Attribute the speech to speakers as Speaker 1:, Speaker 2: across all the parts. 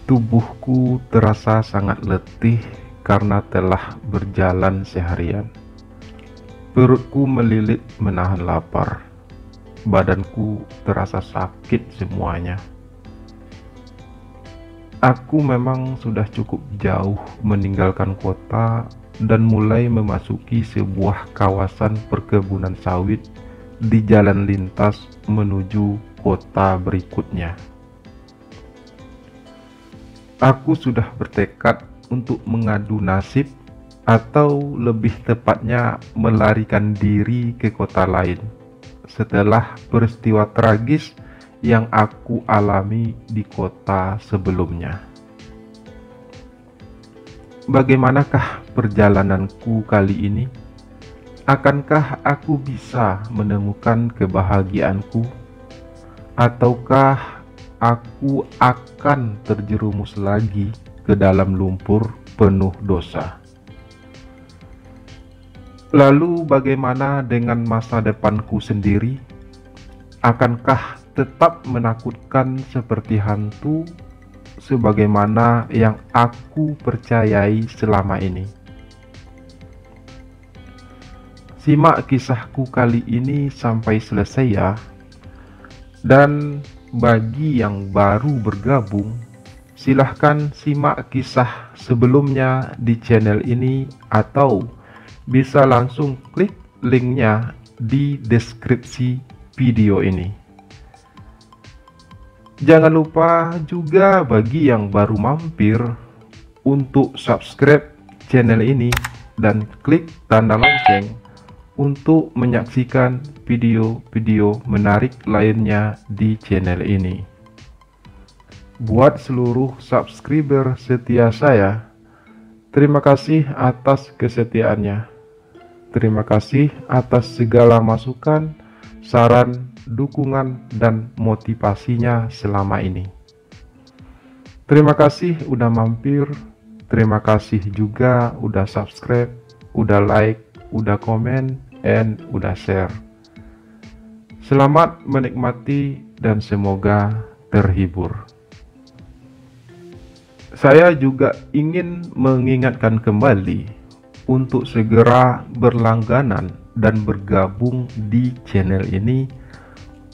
Speaker 1: Tubuhku terasa sangat letih karena telah berjalan seharian. Perutku melilit menahan lapar. Badanku terasa sakit semuanya. Aku memang sudah cukup jauh meninggalkan kota dan mulai memasuki sebuah kawasan perkebunan sawit di jalan lintas menuju kota berikutnya. Aku sudah bertekad untuk mengadu nasib, atau lebih tepatnya melarikan diri ke kota lain setelah peristiwa tragis yang aku alami di kota sebelumnya. Bagaimanakah perjalananku kali ini? Akankah aku bisa menemukan kebahagiaanku? Ataukah aku akan terjerumus lagi ke dalam lumpur penuh dosa? Lalu bagaimana dengan masa depanku sendiri? Akankah tetap menakutkan seperti hantu sebagaimana yang aku percayai selama ini? Simak kisahku kali ini sampai selesai ya. Dan bagi yang baru bergabung, silahkan simak kisah sebelumnya di channel ini atau bisa langsung klik linknya di deskripsi video ini. Jangan lupa juga bagi yang baru mampir untuk subscribe channel ini dan klik tanda lonceng untuk menyaksikan video-video menarik lainnya di channel ini. Buat seluruh subscriber setia saya, terima kasih atas kesetiaannya. Terima kasih atas segala masukan, saran, dukungan, dan motivasinya selama ini. Terima kasih udah mampir. Terima kasih juga udah subscribe, udah like, udah komen, and udah share. Selamat menikmati dan semoga terhibur. Saya juga ingin mengingatkan kembali untuk segera berlangganan dan bergabung di channel ini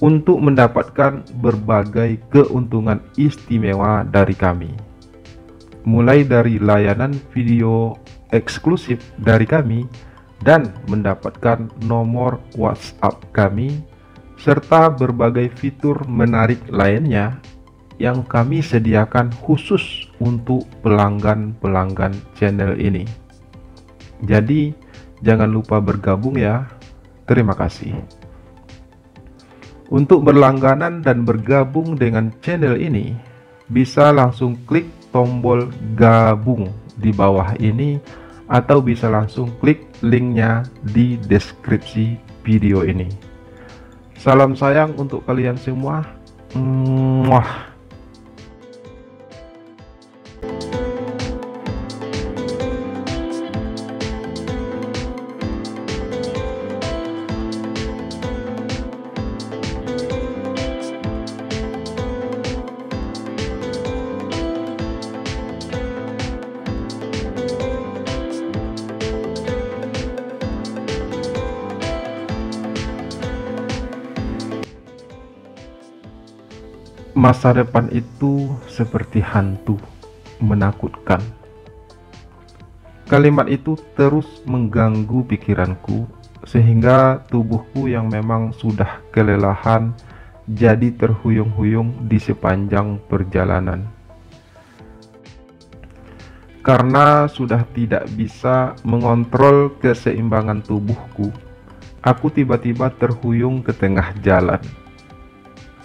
Speaker 1: untuk mendapatkan berbagai keuntungan istimewa dari kami. Mulai dari layanan video eksklusif dari kami dan mendapatkan nomor WhatsApp kami, serta berbagai fitur menarik lainnya yang kami sediakan khusus untuk pelanggan-pelanggan channel ini. Jadi, jangan lupa bergabung ya. Terima kasih. Untuk berlangganan dan bergabung dengan channel ini, bisa langsung klik tombol gabung di bawah ini atau bisa langsung klik linknya di deskripsi video ini. Salam sayang untuk kalian semua. Muah. Masa depan itu seperti hantu, menakutkan. Kalimat itu terus mengganggu pikiranku, sehingga tubuhku yang memang sudah kelelahan jadi terhuyung-huyung di sepanjang perjalanan. Karena sudah tidak bisa mengontrol keseimbangan tubuhku, aku tiba-tiba terhuyung ke tengah jalan.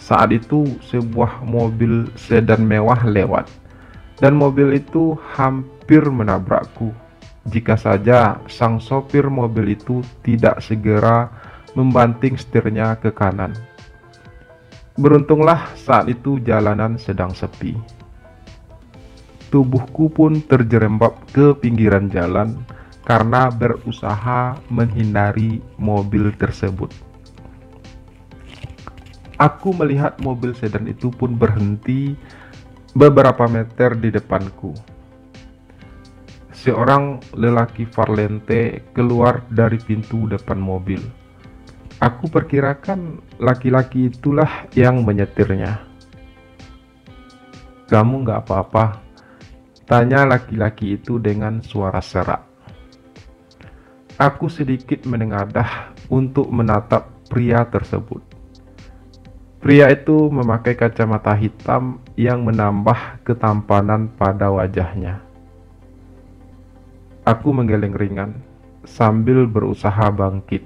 Speaker 1: Saat itu sebuah mobil sedan mewah lewat, dan mobil itu hampir menabrakku jika saja sang sopir mobil itu tidak segera membanting setirnya ke kanan. Beruntunglah saat itu jalanan sedang sepi. Tubuhku pun terjerembab ke pinggiran jalan karena berusaha menghindari mobil tersebut. Aku melihat mobil sedan itu pun berhenti Beberapa meter di depanku, seorang lelaki Valente keluar dari pintu depan mobil. Aku perkirakan laki-laki itulah yang menyetirnya. "Kamu nggak apa-apa?" tanya laki-laki itu dengan suara serak. Aku sedikit menengadah untuk menatap pria tersebut. Pria itu memakai kacamata hitam yang menambah ketampanan pada wajahnya. Aku menggeleng ringan sambil berusaha bangkit.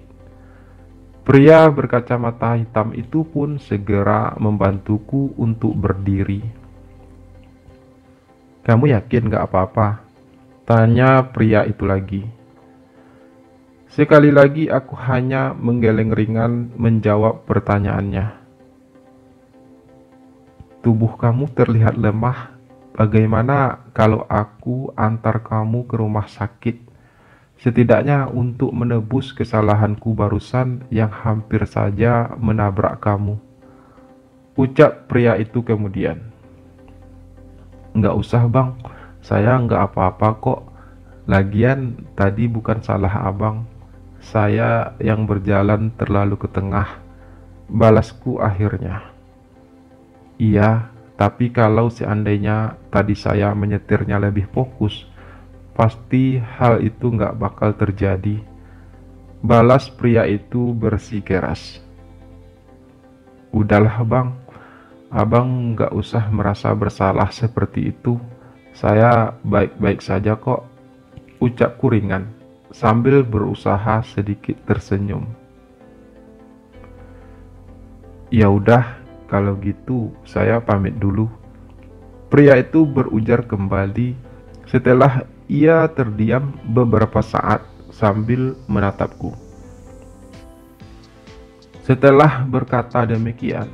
Speaker 1: Pria berkacamata hitam itu pun segera membantuku untuk berdiri. "Kamu yakin gak apa-apa?" tanya pria itu lagi. Sekali lagi aku hanya menggeleng ringan menjawab pertanyaannya. "Tubuh kamu terlihat lemah. Bagaimana kalau aku antar kamu ke rumah sakit? Setidaknya untuk menebus kesalahanku barusan yang hampir saja menabrak kamu," ucap pria itu kemudian. "Nggak usah bang, saya nggak apa-apa kok. Lagian tadi bukan salah abang. Saya yang berjalan terlalu ke tengah," balasku akhirnya. "Iya, tapi kalau seandainya tadi saya menyetirnya lebih fokus, pasti hal itu nggak bakal terjadi," balas pria itu bersikeras. "Udahlah bang, abang nggak usah merasa bersalah seperti itu. Saya baik-baik saja kok," ucapku ringan sambil berusaha sedikit tersenyum. "Ya udah, kalau gitu saya pamit dulu," pria itu berujar kembali setelah ia terdiam beberapa saat sambil menatapku. Setelah berkata demikian,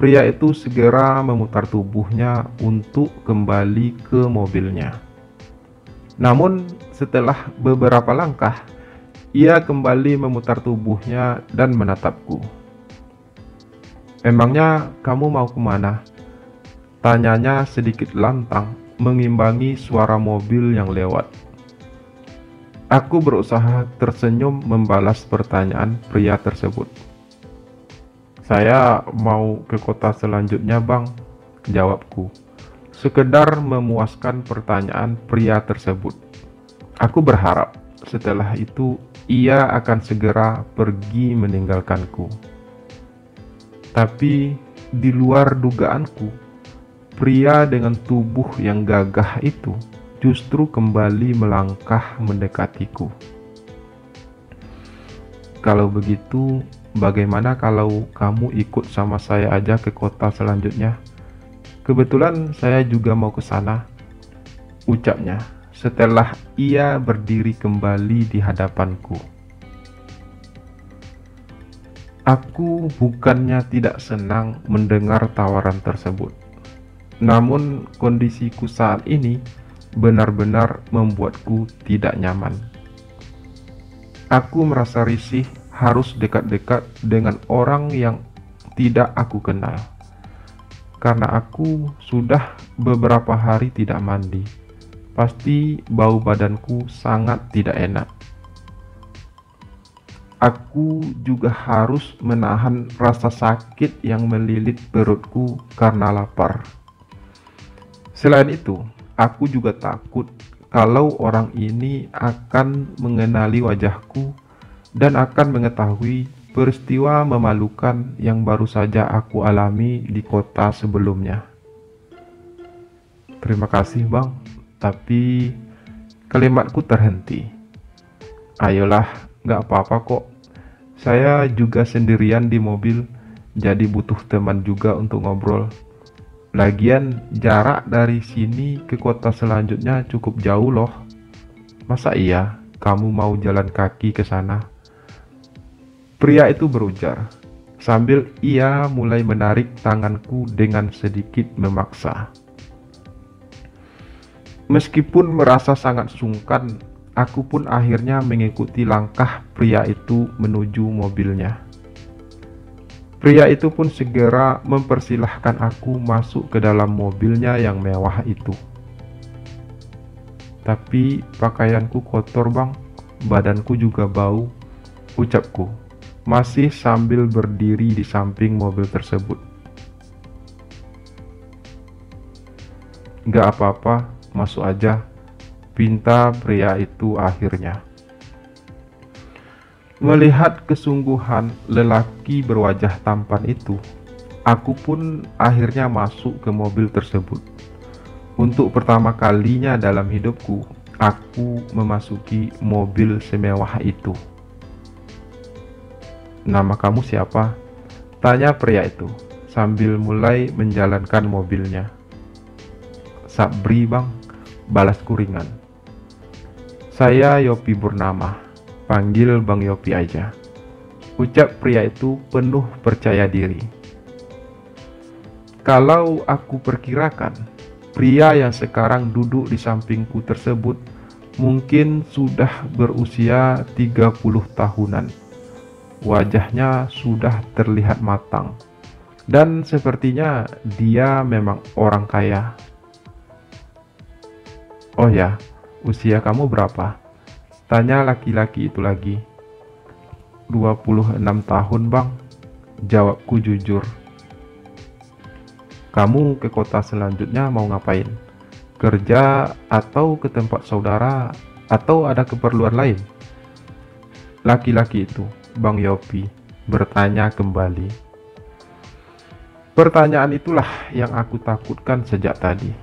Speaker 1: pria itu segera memutar tubuhnya untuk kembali ke mobilnya. Namun setelah beberapa langkah, ia kembali memutar tubuhnya dan menatapku. "Emangnya kamu mau kemana?" tanyanya sedikit lantang, mengimbangi suara mobil yang lewat. Aku berusaha tersenyum membalas pertanyaan pria tersebut. "Saya mau ke kota selanjutnya bang," jawabku. Sekedar memuaskan pertanyaan pria tersebut. Aku berharap setelah itu ia akan segera pergi meninggalkanku. Tapi di luar dugaanku, pria dengan tubuh yang gagah itu justru kembali melangkah mendekatiku. "Kalau begitu, bagaimana kalau kamu ikut sama saya aja ke kota selanjutnya? Kebetulan saya juga mau ke sana," ucapnya setelah ia berdiri kembali di hadapanku. Aku bukannya tidak senang mendengar tawaran tersebut. Namun kondisiku saat ini benar-benar membuatku tidak nyaman. Aku merasa risih harus dekat-dekat dengan orang yang tidak aku kenal. Karena aku sudah beberapa hari tidak mandi. Pasti bau badanku sangat tidak enak. Aku juga harus menahan rasa sakit yang melilit perutku karena lapar. Selain itu, aku juga takut kalau orang ini akan mengenali wajahku dan akan mengetahui peristiwa memalukan yang baru saja aku alami di kota sebelumnya. "Terima kasih bang, tapi..." kalimatku terhenti. "Ayolah, gak apa-apa kok. Saya juga sendirian di mobil, jadi butuh teman juga untuk ngobrol. Lagian jarak dari sini ke kota selanjutnya cukup jauh loh. Masa iya kamu mau jalan kaki ke sana?" Pria itu berujar, sambil ia mulai menarik tanganku dengan sedikit memaksa. Meskipun merasa sangat sungkan, aku pun akhirnya mengikuti langkah pria itu menuju mobilnya. Pria itu pun segera mempersilahkan aku masuk ke dalam mobilnya yang mewah itu. Tapi pakaianku kotor bang, badanku juga bau, ucapku, masih sambil berdiri di samping mobil tersebut. Gak apa-apa, masuk aja, pinta pria itu akhirnya. Melihat kesungguhan lelaki berwajah tampan itu, aku pun akhirnya masuk ke mobil tersebut. Untuk pertama kalinya dalam hidupku, aku memasuki mobil semewah itu. "Nama kamu siapa?" tanya pria itu sambil mulai menjalankan mobilnya. "Sabri bang," balasku ringan. "Saya Yopi Purnama, panggil Bang Yopi aja," ucap pria itu penuh percaya diri. Kalau aku perkirakan, pria yang sekarang duduk di sampingku tersebut mungkin sudah berusia 30 tahunan. Wajahnya sudah terlihat matang, dan sepertinya dia memang orang kaya. "Oh ya, usia kamu berapa?" tanya laki-laki itu lagi. 26 tahun bang, jawabku jujur. "Kamu ke kota selanjutnya mau ngapain? Kerja atau ke tempat saudara atau ada keperluan lain?" Laki-laki itu, Bang Yopi, bertanya kembali. Pertanyaan itulah yang aku takutkan sejak tadi,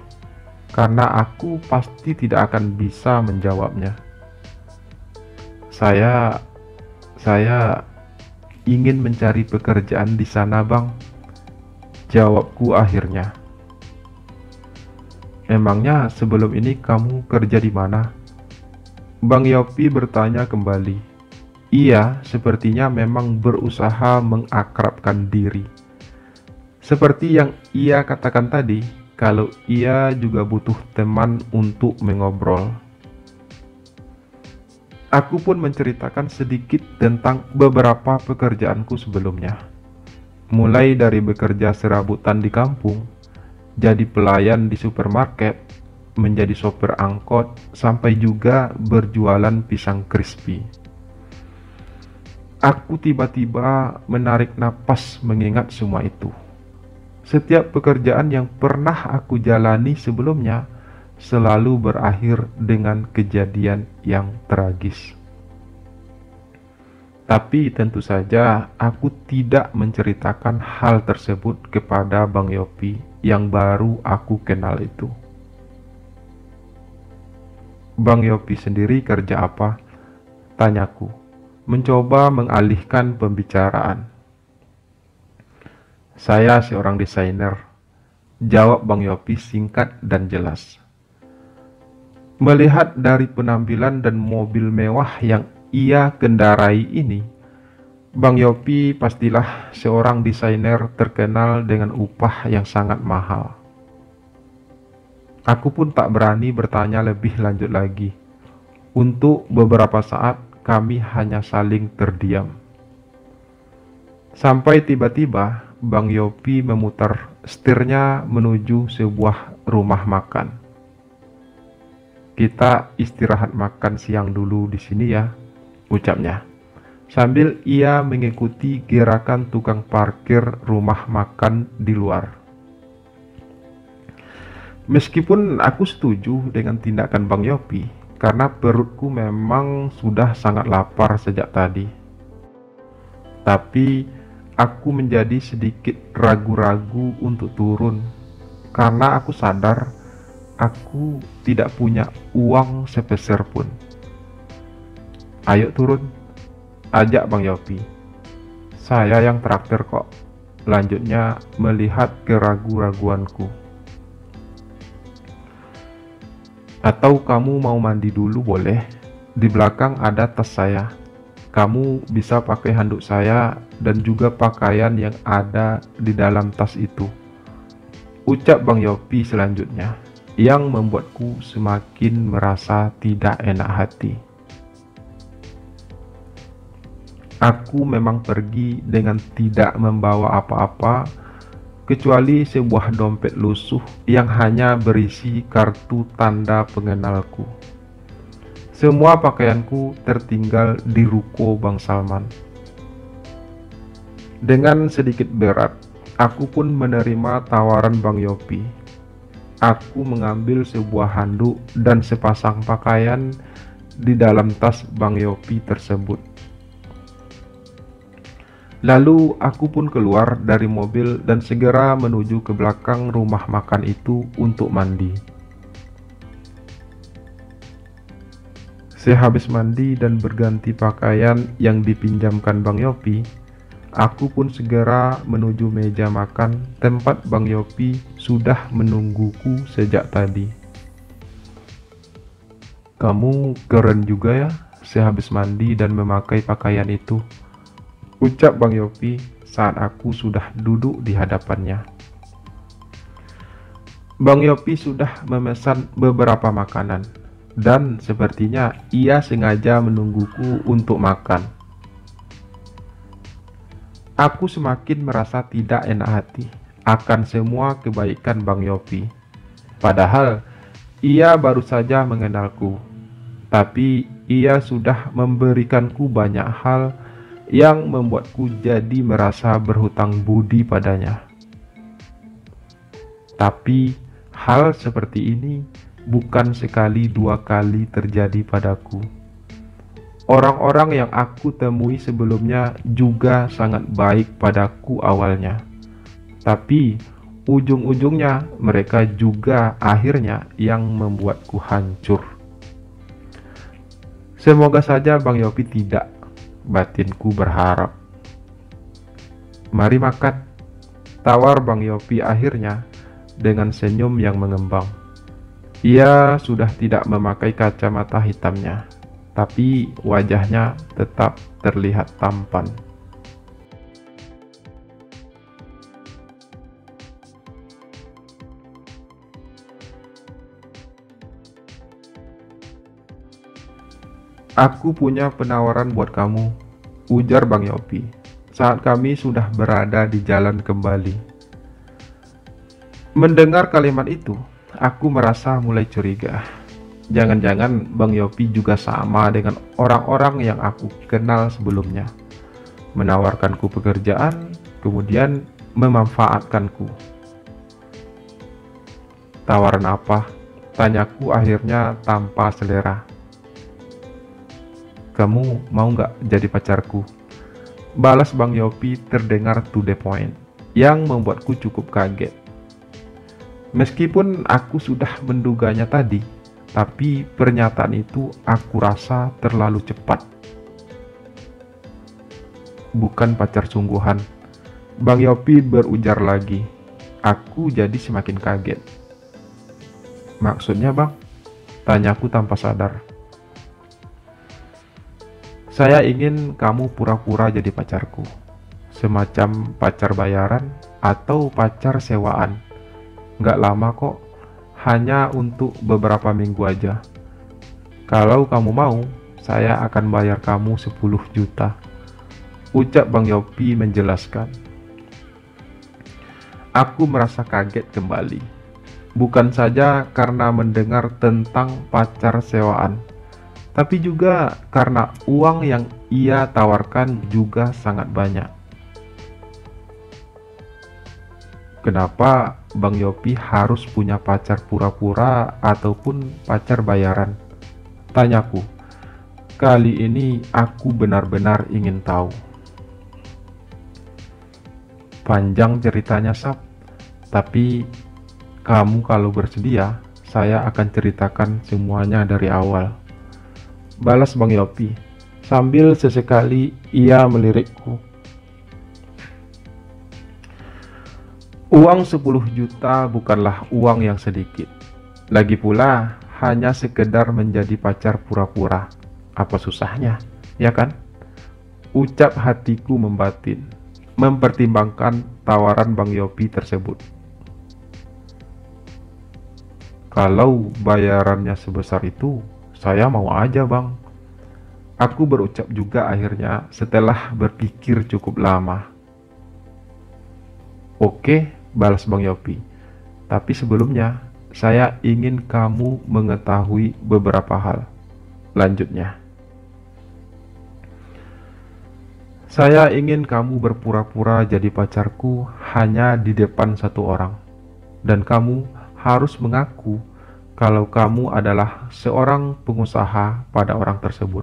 Speaker 1: karena aku pasti tidak akan bisa menjawabnya. Saya ingin mencari pekerjaan di sana, Bang," jawabku akhirnya. "Emangnya sebelum ini kamu kerja di mana?" Bang Yopi bertanya kembali. Ia sepertinya memang berusaha mengakrabkan diri. Seperti yang ia katakan tadi, kalau ia juga butuh teman untuk mengobrol. Aku pun menceritakan sedikit tentang beberapa pekerjaanku sebelumnya. Mulai dari bekerja serabutan di kampung, jadi pelayan di supermarket, menjadi sopir angkot, sampai juga berjualan pisang crispy. Aku tiba-tiba menarik napas mengingat semua itu. Setiap pekerjaan yang pernah aku jalani sebelumnya selalu berakhir dengan kejadian yang tragis. Tapi tentu saja aku tidak menceritakan hal tersebut kepada Bang Yopi yang baru aku kenal itu. "Bang Yopi sendiri kerja apa?" tanyaku, mencoba mengalihkan pembicaraan. "Saya seorang desainer," jawab Bang Yopi singkat dan jelas. Melihat dari penampilan dan mobil mewah yang ia kendarai ini, Bang Yopi pastilah seorang desainer terkenal dengan upah yang sangat mahal. Aku pun tak berani bertanya lebih lanjut lagi. Untuk beberapa saat kami hanya saling terdiam. Sampai tiba-tiba Bang Yopi memutar setirnya menuju sebuah rumah makan. "Kita istirahat makan siang dulu di sini ya," ucapnya, sambil ia mengikuti gerakan tukang parkir rumah makan di luar. Meskipun aku setuju dengan tindakan Bang Yopi, karena perutku memang sudah sangat lapar sejak tadi. Tapi aku menjadi sedikit ragu-ragu untuk turun, karena aku sadar aku tidak punya uang sepeser pun. "Ayo turun," ajak Bang Yopi. "Saya yang traktir kok," lanjutnya melihat keraguan-raguanku. "Atau kamu mau mandi dulu boleh, di belakang ada tas saya. Kamu bisa pakai handuk saya dan juga pakaian yang ada di dalam tas itu," ucap Bang Yopi selanjutnya, yang membuatku semakin merasa tidak enak hati. Aku memang pergi dengan tidak membawa apa-apa kecuali sebuah dompet lusuh yang hanya berisi kartu tanda pengenalku. Semua pakaianku tertinggal di ruko Bang Salman. Dengan sedikit berat, aku pun menerima tawaran Bang Yopi. Aku mengambil sebuah handuk dan sepasang pakaian di dalam tas Bang Yopi tersebut. Lalu aku pun keluar dari mobil dan segera menuju ke belakang rumah makan itu untuk mandi. Sehabis mandi dan berganti pakaian yang dipinjamkan Bang Yopi, aku pun segera menuju meja makan tempat Bang Yopi sudah menungguku sejak tadi. "Kamu keren juga ya, sehabis mandi dan memakai pakaian itu," ucap Bang Yopi saat aku sudah duduk di hadapannya. Bang Yopi sudah memesan beberapa makanan, dan sepertinya ia sengaja menungguku untuk makan. Aku semakin merasa tidak enak hati akan semua kebaikan Bang Yopi. Padahal ia baru saja mengenalku, tapi ia sudah memberikanku banyak hal yang membuatku jadi merasa berhutang budi padanya. Tapi hal seperti ini bukan sekali dua kali terjadi padaku. Orang-orang yang aku temui sebelumnya juga sangat baik padaku awalnya, tapi ujung-ujungnya mereka juga akhirnya yang membuatku hancur. Semoga saja Bang Yopi tidak, batinku berharap. "Mari makan," tawar Bang Yopi akhirnya dengan senyum yang mengembang. Ia sudah tidak memakai kacamata hitamnya, tapi wajahnya tetap terlihat tampan. "Aku punya penawaran buat kamu," ujar Bang Yopi saat kami sudah berada di jalan kembali. Mendengar kalimat itu, aku merasa mulai curiga. Jangan-jangan Bang Yopi juga sama dengan orang-orang yang aku kenal sebelumnya, menawarkanku pekerjaan, kemudian memanfaatkanku. "Tawaran apa?" tanyaku akhirnya tanpa selera. "Kamu mau nggak jadi pacarku?" balas Bang Yopi terdengar to the point, yang membuatku cukup kaget. Meskipun aku sudah menduganya tadi, tapi pernyataan itu aku rasa terlalu cepat. "Bukan pacar sungguhan," Bang Yopi berujar lagi. Aku jadi semakin kaget. "Maksudnya Bang?" tanyaku tanpa sadar. "Saya ingin kamu pura-pura jadi pacarku, semacam pacar bayaran atau pacar sewaan. Nggak lama kok, hanya untuk beberapa minggu aja. Kalau kamu mau, saya akan bayar kamu 10 juta, ucap Bang Yopi menjelaskan. Aku merasa kaget kembali, bukan saja karena mendengar tentang pacar sewaan, tapi juga karena uang yang ia tawarkan juga sangat banyak. Kenapa Bang Yopi harus punya pacar pura-pura ataupun pacar bayaran? Tanyaku. Kali ini aku benar-benar ingin tahu. "Panjang ceritanya, Sap. Tapi kamu kalau bersedia, saya akan ceritakan semuanya dari awal," balas Bang Yopi sambil sesekali ia melirikku. Uang 10 juta bukanlah uang yang sedikit. Lagi pula hanya sekedar menjadi pacar pura-pura. Apa susahnya, ya kan? Ucap hatiku membatin, mempertimbangkan tawaran Bang Yopi tersebut. "Kalau bayarannya sebesar itu, saya mau aja Bang," Aku berucap juga akhirnya setelah berpikir cukup lama. Oke, balas Bang Yopi. Tapi sebelumnya, saya ingin kamu mengetahui beberapa hal. Lanjutnya, saya ingin kamu berpura-pura jadi pacarku hanya di depan satu orang. Dan kamu harus mengaku kalau kamu adalah seorang pengusaha pada orang tersebut.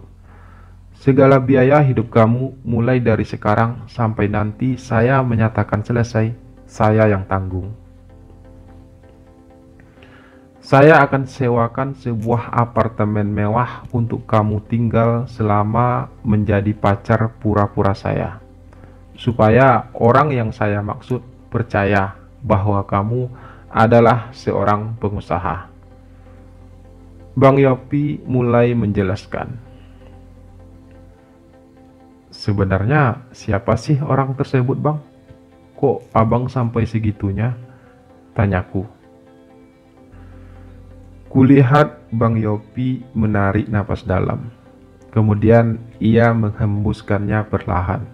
Speaker 1: Segala biaya hidup kamu mulai dari sekarang sampai nanti saya menyatakan selesai, saya yang tanggung. Saya akan sewakan sebuah apartemen mewah untuk kamu tinggal selama menjadi pacar pura-pura saya. Supaya orang yang saya maksud percaya bahwa kamu adalah seorang pengusaha. Bang Yopi mulai menjelaskan. Sebenarnya siapa sih orang tersebut, Bang? Kok abang sampai segitunya? Tanyaku. Kulihat Bang Yopi menarik napas dalam. Kemudian ia menghembuskannya perlahan.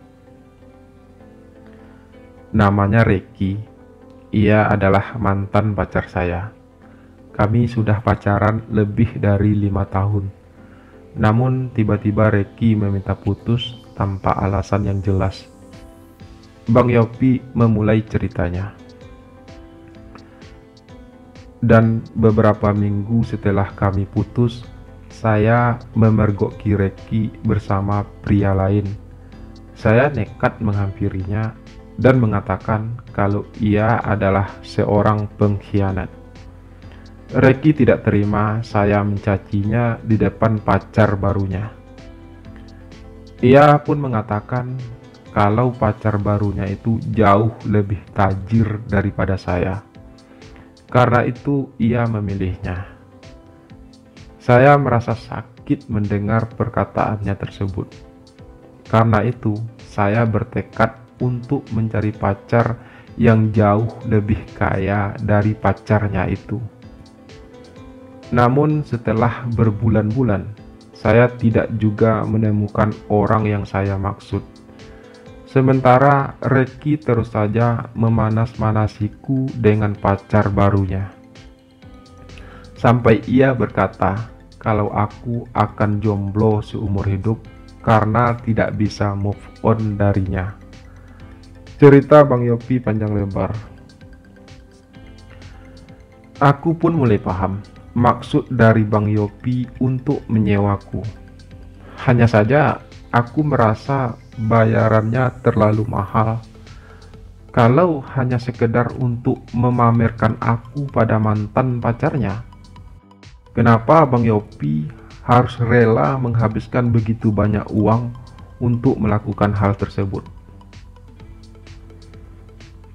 Speaker 1: Namanya Reki. Ia adalah mantan pacar saya. Kami sudah pacaran lebih dari 5 tahun. Namun tiba-tiba Reki meminta putus tanpa alasan yang jelas. Bang Yopi memulai ceritanya. Dan beberapa minggu setelah kami putus, saya memergoki Reki bersama pria lain. Saya nekat menghampirinya dan mengatakan kalau ia adalah seorang pengkhianat. Reki tidak terima saya mencacinya di depan pacar barunya. Ia pun mengatakan kalau pacar barunya itu jauh lebih tajir daripada saya. Karena itu ia memilihnya. Saya merasa sakit mendengar perkataannya tersebut. Karena itu saya bertekad untuk mencari pacar yang jauh lebih kaya dari pacarnya itu. Namun setelah berbulan-bulan, saya tidak juga menemukan orang yang saya maksud. Sementara Reki terus saja memanas-manasiku dengan pacar barunya. Sampai ia berkata kalau aku akan jomblo seumur hidup karena tidak bisa move on darinya. Cerita Bang Yopi panjang lebar. Aku pun mulai paham maksud dari Bang Yopi untuk menyewaku. Hanya saja aku merasa bayarannya terlalu mahal. Kalau hanya sekedar untuk memamerkan aku pada mantan pacarnya, kenapa Bang Yopi harus rela menghabiskan begitu banyak uang untuk melakukan hal tersebut?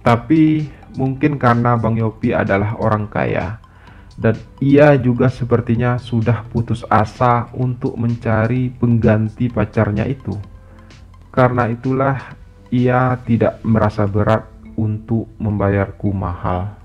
Speaker 1: Tapi mungkin karena Bang Yopi adalah orang kaya, dan ia juga sepertinya sudah putus asa untuk mencari pengganti pacarnya itu. Karena itulah ia tidak merasa berat untuk membayarku mahal.